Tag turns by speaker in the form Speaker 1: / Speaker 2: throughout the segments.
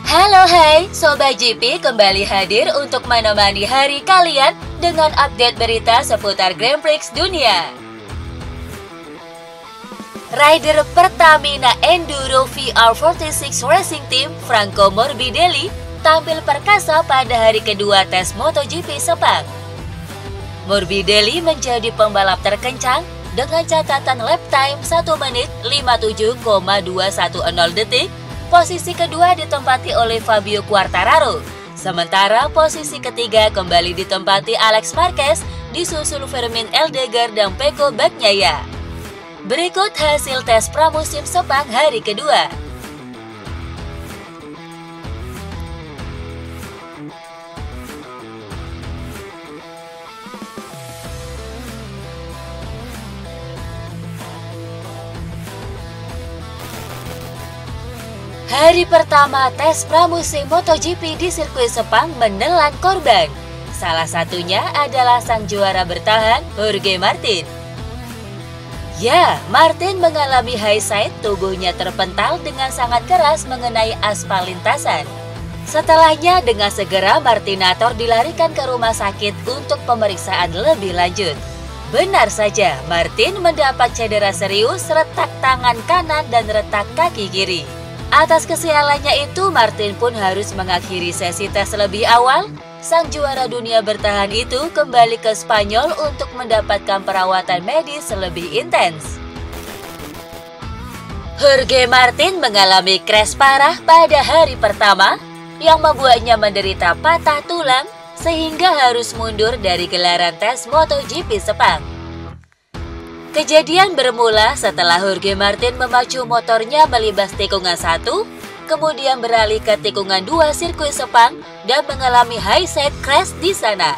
Speaker 1: Halo hai, Sobat GP kembali hadir untuk menemani hari kalian dengan update berita seputar Grand Prix dunia. Rider Pertamina Enduro VR46 Racing Team Franco Morbidelli tampil perkasa pada hari kedua tes MotoGP Sepang. Morbidelli menjadi pembalap terkencang dengan catatan lap time 1 menit 57,210 detik. Posisi kedua ditempati oleh Fabio Quartararo, sementara posisi ketiga kembali ditempati Alex Marquez, disusul Fermin Aldegar dan Pecco Bagnaia. Berikut hasil tes pramusim Sepang hari kedua. Hari pertama tes pramusim MotoGP di sirkuit Sepang menelan korban. Salah satunya adalah sang juara bertahan, Jorge Martin. Ya, Martin mengalami high side, tubuhnya terpental dengan sangat keras mengenai aspal lintasan. Setelahnya dengan segera Martinator dilarikan ke rumah sakit untuk pemeriksaan lebih lanjut. Benar saja, Martin mendapat cedera serius retak tangan kanan dan retak kaki kiri. Atas kesialannya itu, Martin pun harus mengakhiri sesi tes lebih awal. Sang juara dunia bertahan itu kembali ke Spanyol untuk mendapatkan perawatan medis lebih intens. Jorge Martin mengalami crash parah pada hari pertama yang membuatnya menderita patah tulang sehingga harus mundur dari gelaran tes MotoGP Sepang. Kejadian bermula setelah Jorge Martin memacu motornya melibas tikungan 1, kemudian beralih ke tikungan 2 sirkuit Sepang dan mengalami high side crash di sana.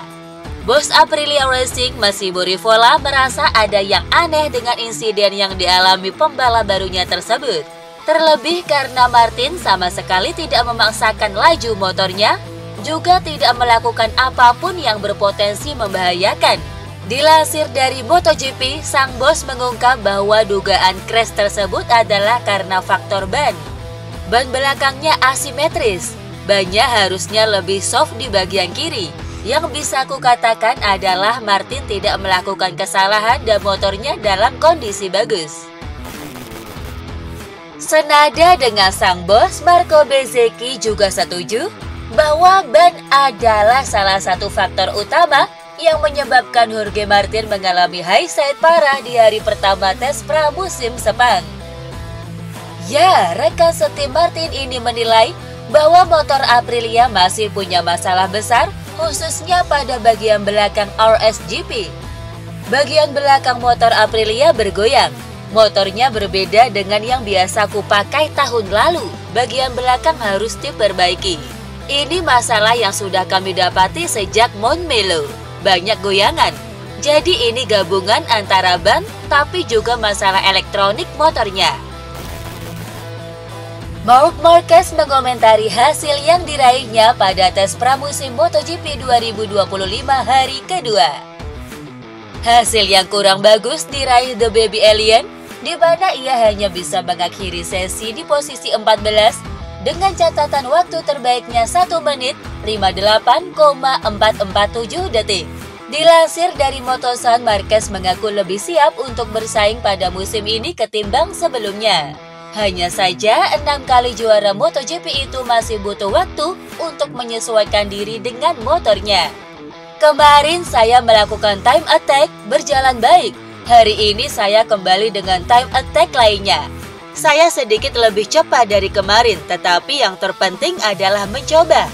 Speaker 1: Bos Aprilia Racing, Massimo Rivola, merasa ada yang aneh dengan insiden yang dialami pembalap barunya tersebut. Terlebih karena Martin sama sekali tidak memaksakan laju motornya, juga tidak melakukan apapun yang berpotensi membahayakan. Dilansir dari MotoGP, sang bos mengungkap bahwa dugaan crash tersebut adalah karena faktor ban. Ban belakangnya asimetris, bannya harusnya lebih soft di bagian kiri. Yang bisa aku katakan adalah Martin tidak melakukan kesalahan dan motornya dalam kondisi bagus. Senada dengan sang bos, Marco Bezzecchi juga setuju bahwa ban adalah salah satu faktor utama yang menyebabkan Jorge Martin mengalami high side parah di hari pertama tes pramusim Sepang. Ya, rekan setim Martin ini menilai bahwa motor Aprilia masih punya masalah besar, khususnya pada bagian belakang RSGP. Bagian belakang motor Aprilia bergoyang. Motornya berbeda dengan yang biasa kupakai tahun lalu. Bagian belakang harus diperbaiki. Ini masalah yang sudah kami dapati sejak Montmello. Banyak goyangan. Jadi ini gabungan antara ban tapi juga masalah elektronik motornya. Marc Marquez mengomentari hasil yang diraihnya pada tes pramusim MotoGP 2025 hari kedua. Hasil yang kurang bagus diraih The Baby Alien, di mana ia hanya bisa mengakhiri sesi di posisi 14 dengan catatan waktu terbaiknya 1 menit 58,447 detik. Dilansir dari Motosan, Marquez mengaku lebih siap untuk bersaing pada musim ini ketimbang sebelumnya. Hanya saja 6 kali juara MotoGP itu masih butuh waktu untuk menyesuaikan diri dengan motornya. Kemarin saya melakukan time attack berjalan baik. Hari ini saya kembali dengan time attack lainnya. Saya sedikit lebih cepat dari kemarin, tetapi yang terpenting adalah mencoba.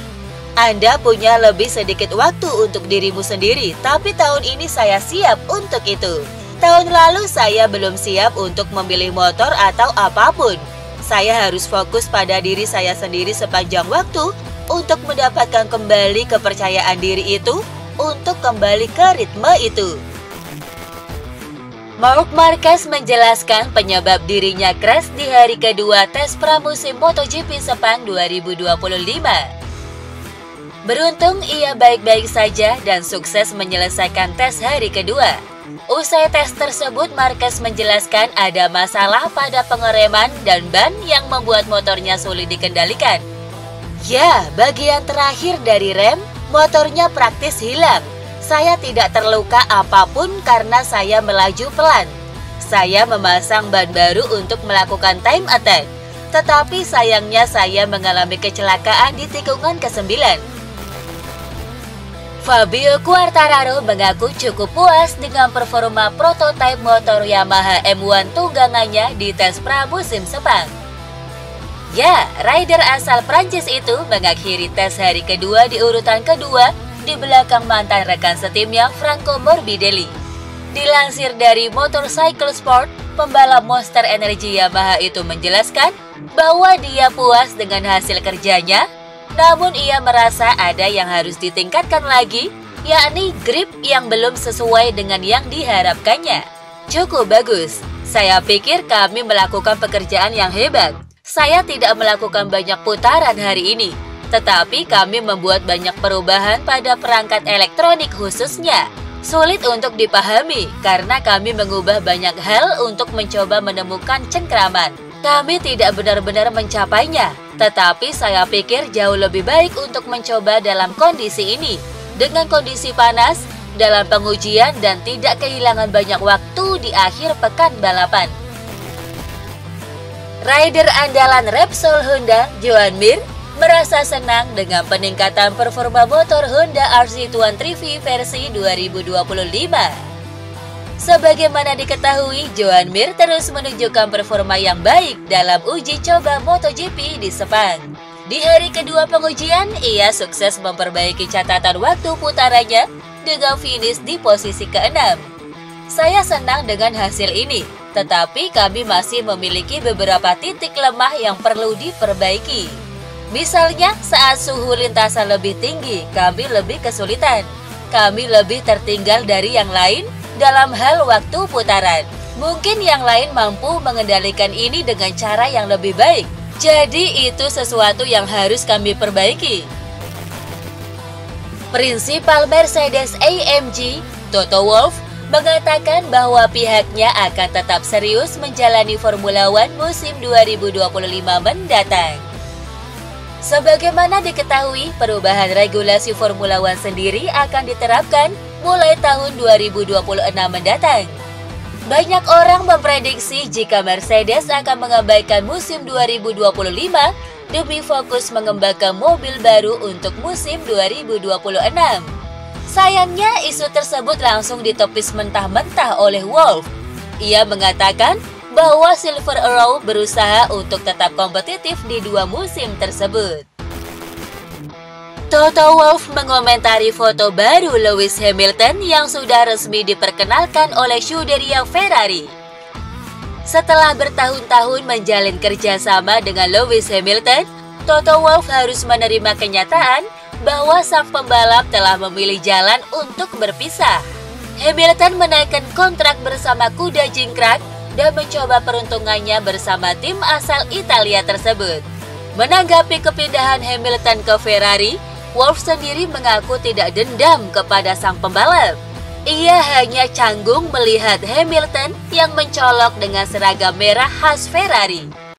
Speaker 1: Anda punya lebih sedikit waktu untuk dirimu sendiri, tapi tahun ini saya siap untuk itu. Tahun lalu saya belum siap untuk memilih motor atau apapun. Saya harus fokus pada diri saya sendiri sepanjang waktu untuk mendapatkan kembali kepercayaan diri itu, untuk kembali ke ritme itu. Marc Marquez menjelaskan penyebab dirinya crash di hari kedua tes pramusim MotoGP Sepang 2025. Beruntung ia baik-baik saja dan sukses menyelesaikan tes hari kedua. Usai tes tersebut, Marquez menjelaskan ada masalah pada pengereman dan ban yang membuat motornya sulit dikendalikan. Ya, bagian terakhir dari rem, motornya praktis hilang. Saya tidak terluka apapun karena saya melaju pelan. Saya memasang ban baru untuk melakukan time attack. Tetapi sayangnya saya mengalami kecelakaan di tikungan ke-9. Fabio Quartararo mengaku cukup puas dengan performa prototipe motor Yamaha M1 tunggangannya di tes pramusim Sepang. Ya, rider asal Prancis itu mengakhiri tes hari kedua di urutan kedua di belakang mantan rekan setimnya Franco Morbidelli. Dilansir dari Motorcycle Sport, pembalap Monster Energy Yamaha itu menjelaskan bahwa dia puas dengan hasil kerjanya, namun ia merasa ada yang harus ditingkatkan lagi, yakni grip yang belum sesuai dengan yang diharapkannya. Cukup bagus, saya pikir kami melakukan pekerjaan yang hebat. Saya tidak melakukan banyak putaran hari ini, tetapi kami membuat banyak perubahan pada perangkat elektronik khususnya. Sulit untuk dipahami karena kami mengubah banyak hal untuk mencoba menemukan cengkraman. Kami tidak benar-benar mencapainya, tetapi saya pikir jauh lebih baik untuk mencoba dalam kondisi ini. Dengan kondisi panas, dalam pengujian dan tidak kehilangan banyak waktu di akhir pekan balapan. Rider andalan Repsol Honda, Joan Mir, merasa senang dengan peningkatan performa motor Honda RC23V versi 2025. Sebagaimana diketahui, Joan Mir terus menunjukkan performa yang baik dalam uji coba MotoGP di Sepang. Di hari kedua pengujian, ia sukses memperbaiki catatan waktu putarannya dengan finish di posisi ke-6. Saya senang dengan hasil ini, tetapi kami masih memiliki beberapa titik lemah yang perlu diperbaiki. Misalnya, saat suhu lintasan lebih tinggi, kami lebih kesulitan. Kami lebih tertinggal dari yang lain dalam hal waktu putaran. Mungkin yang lain mampu mengendalikan ini dengan cara yang lebih baik. Jadi itu sesuatu yang harus kami perbaiki. Prinsipal Mercedes AMG, Toto Wolff, mengatakan bahwa pihaknya akan tetap serius menjalani Formula One musim 2025 mendatang. Sebagaimana diketahui, perubahan regulasi Formula One sendiri akan diterapkan mulai tahun 2026 mendatang. Banyak orang memprediksi jika Mercedes akan mengabaikan musim 2025 demi fokus mengembangkan mobil baru untuk musim 2026. Sayangnya, isu tersebut langsung ditepis mentah-mentah oleh Wolff. Ia mengatakan bahwa Silver Arrow berusaha untuk tetap kompetitif di dua musim tersebut. Toto Wolff mengomentari foto baru Lewis Hamilton yang sudah resmi diperkenalkan oleh Scuderia Ferrari. Setelah bertahun-tahun menjalin kerjasama dengan Lewis Hamilton, Toto Wolff harus menerima kenyataan bahwa sang pembalap telah memilih jalan untuk berpisah. Hamilton menaikkan kontrak bersama kuda jingkrak dan mencoba peruntungannya bersama tim asal Italia tersebut. Menanggapi kepindahan Hamilton ke Ferrari, Wolff sendiri mengaku tidak dendam kepada sang pembalap. Ia hanya canggung melihat Hamilton yang mencolok dengan seragam merah khas Ferrari.